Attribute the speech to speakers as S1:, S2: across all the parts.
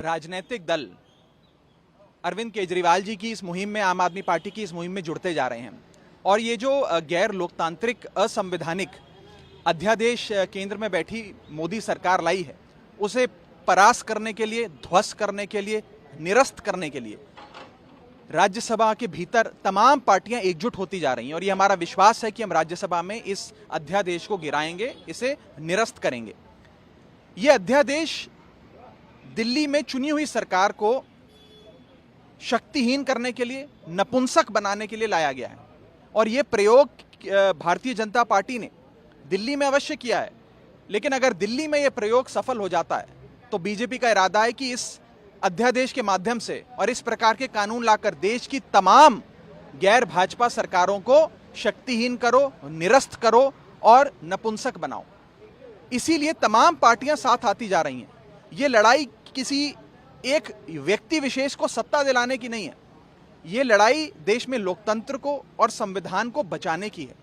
S1: राजनीतिक दल अरविंद केजरीवाल जी की इस मुहिम में, आम आदमी पार्टी की इस मुहिम में जुड़ते जा रहे हैं। और ये जो गैर लोकतांत्रिक, असंवैधानिक अध्यादेश केंद्र में बैठी मोदी सरकार लाई है, उसे परास्त करने के लिए, ध्वस्त करने के लिए, निरस्त करने के लिए राज्यसभा के भीतर तमाम पार्टियां एकजुट होती जा रही हैं। और ये हमारा विश्वास है कि हम राज्यसभा में इस अध्यादेश को गिराएंगे, इसे निरस्त करेंगे। ये अध्यादेश दिल्ली में चुनी हुई सरकार को शक्तिहीन करने के लिए, नपुंसक बनाने के लिए लाया गया है। और ये प्रयोग भारतीय जनता पार्टी ने दिल्ली में अवश्य किया है, लेकिन अगर दिल्ली में यह प्रयोग सफल हो जाता है तो बीजेपी का इरादा है कि इस अध्यादेश के माध्यम से और इस प्रकार के कानून लाकर देश की तमाम गैर भाजपा सरकारों को शक्तिहीन करो, निरस्त करो और नपुंसक बनाओ। इसीलिए तमाम पार्टियां साथ आती जा रही हैं। ये लड़ाई किसी एक व्यक्ति विशेष को सत्ता दिलाने की नहीं है, ये लड़ाई देश में लोकतंत्र को और संविधान को बचाने की है।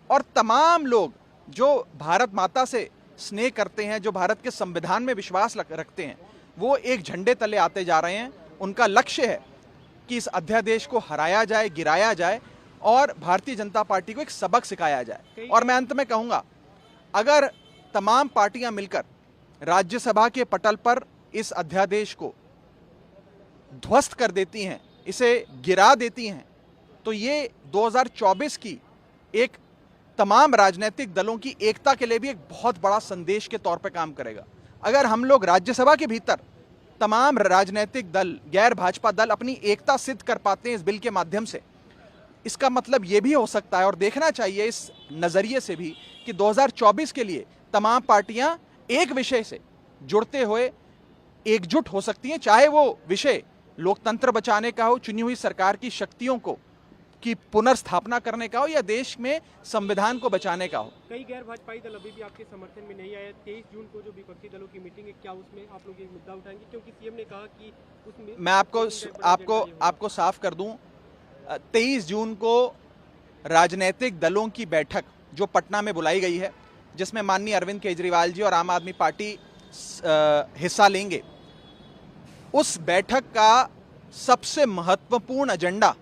S1: और तमाम लोग जो भारत माता से स्नेह करते हैं, जो भारत के संविधान में विश्वास रखते हैं, वो एक झंडे तले आते जा रहे हैं। उनका लक्ष्य है कि इस अध्यादेश को हराया जाए, गिराया जाए और भारतीय जनता पार्टी को एक सबक सिखाया जाए। और मैं अंत में कहूंगा, अगर तमाम पार्टियां मिलकर राज्यसभा के पटल पर इस अध्यादेश को ध्वस्त कर देती हैं, इसे गिरा देती हैं, तो ये 2024 की एक तमाम राजनीतिक दलों की एकता के लिए भी एक बहुत बड़ा संदेश के तौर पर काम करेगा। अगर हम लोग राज्यसभा के भीतर तमाम राजनीतिक दल, गैर भाजपा दल अपनी एकता सिद्ध कर पाते हैं इस बिल के माध्यम से, इसका मतलब ये भी हो सकता है और देखना चाहिए इस नजरिए से भी कि 2024 के लिए तमाम पार्टियां एक विषय से जुड़ते हुए एकजुट हो सकती हैं, चाहे वो विषय लोकतंत्र बचाने का हो, चुनी हुई सरकार की शक्तियों को की पुनर्स्थापना करने का हो, या देश में संविधान को बचाने का हो।
S2: कई गैर भाजपाई दल अभी भी आपके समर्थन में नहीं आए। 23 जून को जो विपक्षी दलों की मीटिंग है, क्या उसमें आप लोग ये मुद्दा उठाएंगे? क्योंकि सीएम ने कहा कि उसमें
S1: मैं आपको साफ कर दूं, 23 जून को राजनीतिक दलों की बैठक जो पटना में बुलाई गई है, जिसमें माननीय अरविंद केजरीवाल जी और आम आदमी पार्टी हिस्सा लेंगे, उस बैठक का सबसे महत्वपूर्ण एजेंडा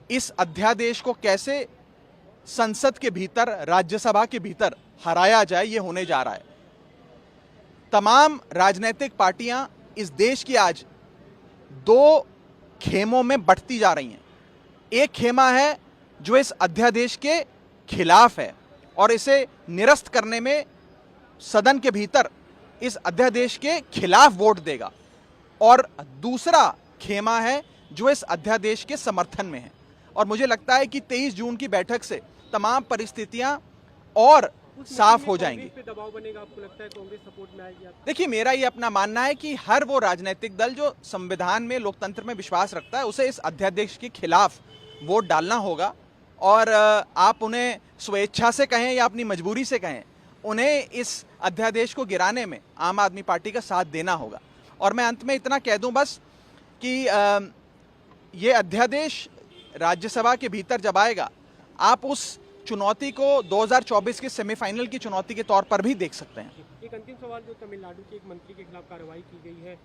S1: इस अध्यादेश को कैसे संसद के भीतर, राज्यसभा के भीतर हराया जाए, ये होने जा रहा है। तमाम राजनीतिक पार्टियां इस देश की आज दो खेमों में बंटती जा रही हैं। एक खेमा है जो इस अध्यादेश के खिलाफ है और इसे निरस्त करने में सदन के भीतर इस अध्यादेश के खिलाफ वोट देगा, और दूसरा खेमा है जो इस अध्यादेश के समर्थन में है। और मुझे लगता है कि 23 जून की बैठक से तमाम परिस्थितियां और साफ हो जाएंगी।
S2: पे दबाव बनेगा, आपको लगता है कांग्रेस सपोर्ट में आएगी?
S1: देखिए, मेरा ये अपना मानना है कि हर वो राजनीतिक दल जो संविधान में, लोकतंत्र में विश्वास रखता है, उसे इस अध्यादेश के खिलाफ वोट डालना होगा। और आप उन्हें स्वेच्छा से कहें या अपनी मजबूरी से कहें, उन्हें इस अध्यादेश को गिराने में आम आदमी पार्टी का साथ देना होगा। और मैं अंत में इतना कह दूं बस कि ये अध्यादेश राज्यसभा के भीतर जब आएगा, आप उस चुनौती को 2024 के सेमीफाइनल की चुनौती के तौर पर भी देख सकते हैं।
S2: एक अंतिम सवाल, जो तमिलनाडु के एक मंत्री के खिलाफ कार्रवाई की गई है,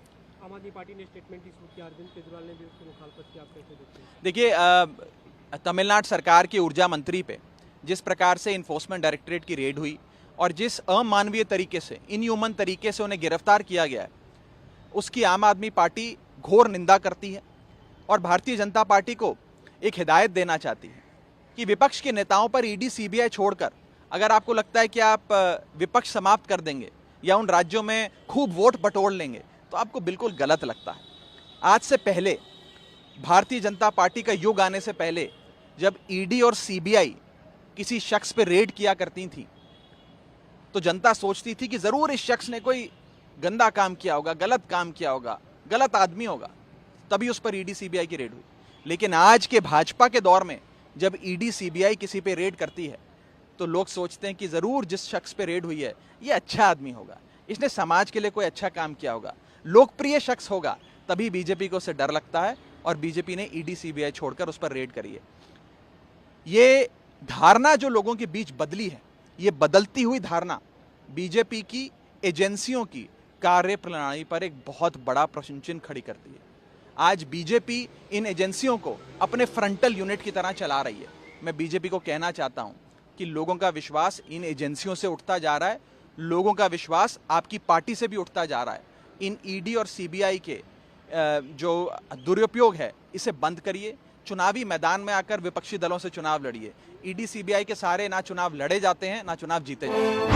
S2: आम आदमी पार्टी ने स्टेटमेंट इशू किया, अरविंद केजरीवाल ने भी उसकी मुखालफत की, आप कैसे देखते हैं?
S1: देखिए, तमिलनाडु सरकार की ऊर्जा मंत्री पे जिस प्रकार से इन्फोर्समेंट डायरेक्टरेट की रेड हुई और जिस अमानवीय तरीके से, इनह्यूमन तरीके से उन्हें गिरफ्तार किया गया है, उसकी आम आदमी पार्टी घोर निंदा करती है। और भारतीय जनता पार्टी को एक हिदायत देना चाहती है कि विपक्ष के नेताओं पर ईडी, सीबीआई छोड़कर, अगर आपको लगता है कि आप विपक्ष समाप्त कर देंगे या उन राज्यों में खूब वोट बटोर लेंगे, तो आपको बिल्कुल गलत लगता है। आज से पहले, भारतीय जनता पार्टी का युग आने से पहले, जब ईडी और सीबीआई किसी शख्स पर रेड किया करती थी, तो जनता सोचती थी कि जरूर इस शख्स ने कोई गंदा काम किया होगा, गलत काम किया होगा, गलत आदमी होगा, तभी उस पर ईडी, सीबीआई की रेड हुई। लेकिन आज के भाजपा के दौर में जब ईडी, सीबीआई किसी पे रेड करती है, तो लोग सोचते हैं कि जरूर जिस शख्स पे रेड हुई है, ये अच्छा आदमी होगा, इसने समाज के लिए कोई अच्छा काम किया होगा, लोकप्रिय शख्स होगा, तभी बीजेपी को उससे डर लगता है और बीजेपी ने ईडी, सीबीआई छोड़कर उस पर रेड करी है। ये धारणा जो लोगों के बीच बदली है, ये बदलती हुई धारणा बीजेपी की एजेंसियों की, कार्य प्रणाली पर एक बहुत बड़ा प्रश्न चिन्ह खड़ी करती है। आज बीजेपी इन एजेंसियों को अपने फ्रंटल यूनिट की तरह चला रही है। मैं बीजेपी को कहना चाहता हूं कि लोगों का विश्वास इन एजेंसियों से उठता जा रहा है, लोगों का विश्वास आपकी पार्टी से भी उठता जा रहा है। इन ईडी और सीबीआई के जो दुरुपयोग है इसे बंद करिए, चुनावी मैदान में आकर विपक्षी दलों से चुनाव लड़िए। ईडी सीबीआई के सहारे ना चुनाव लड़े जाते हैं, ना चुनाव जीते जाते हैं।